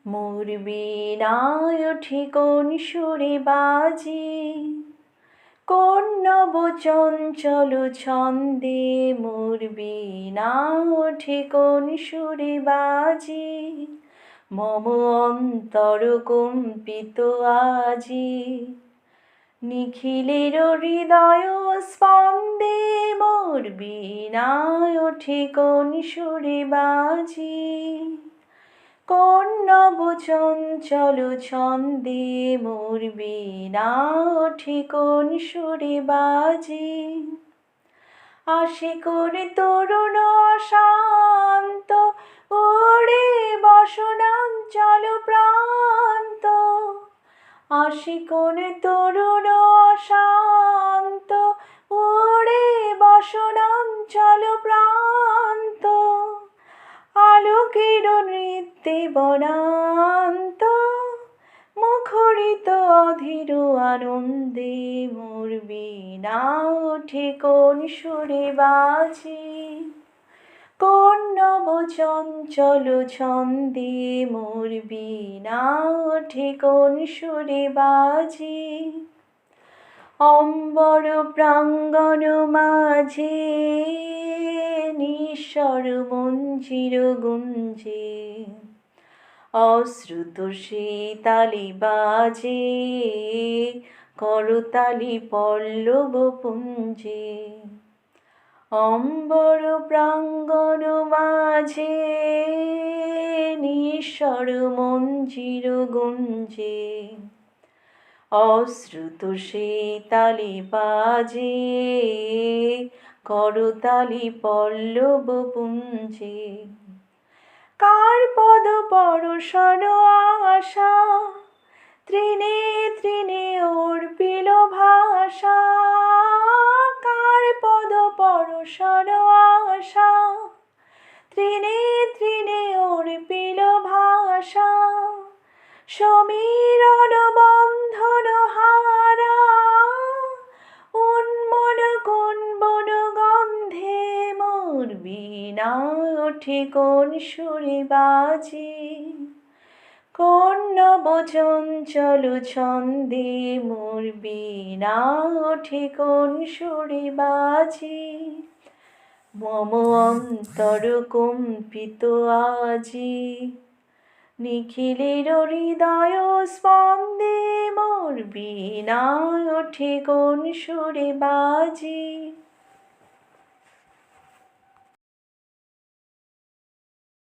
মোর বীণায় ওঠে কোন সুরে বাজি, কোন নব চঞ্চল ছন্দে মোর বীণা ওঠে কোন সুরে বাজি। মম অন্তর কম্পিত আজি, নিখিলের হৃদয় স্পন্দে মোর বীণায় ওঠে কোন সুরে বাজি। কোন নব চঞ্চল ছন্দে মোর বীণা ওঠে কোন সুরে বাজি। আশিকুর তরুণ শান্ত ওরে বসনাঞ্চল প্রান্ত। আশিকুর তরুণ শান্ত ওরে বসনাঞ্চল প্রান্ত। আলোকের নৃত্যে বনান্ত, মুখরিত অধীর আনন্দে মোর বীণা ওঠে কোন সুরে বাজি। কোন নব চঞ্চল ছন্দে মোর বীণা ওঠে কোন সুরে বাজি। অম্বর প্রাঙ্গণ মাঝে নিঃস্বর মঞ্জির গুঞ্জে, অশ্রুত সেতালি বাজে করতালি পল্লব পুঞ্জে। অম্বর প্রাঙ্গণ মাঝে নিঃস্বর মঞ্জির গুঞ্জে, অশ্রুত সেতালি বাজে করতালি পল্লব পুঞ্জে। কার পদ পরশন আশা, তৃণে তৃণে অর্পিল ভাষা। কার পদ পরশন আশা, তৃণে তৃণে অর্পিল ভাষা। সমীরণ বন্ধন হারা, উন্মন কুনবন গন্ধে মোর বীণা ওঠে কোন সুরে বাজি। কোন নব চঞ্চল ছন্দে মোর বীণা ওঠে কোন সুরে বাজি। মম অন্তর কম্পিত আজি, নিখিলের হৃদয় স্পন্দে মোর বীণা ওঠে কোন সুরে বাজি।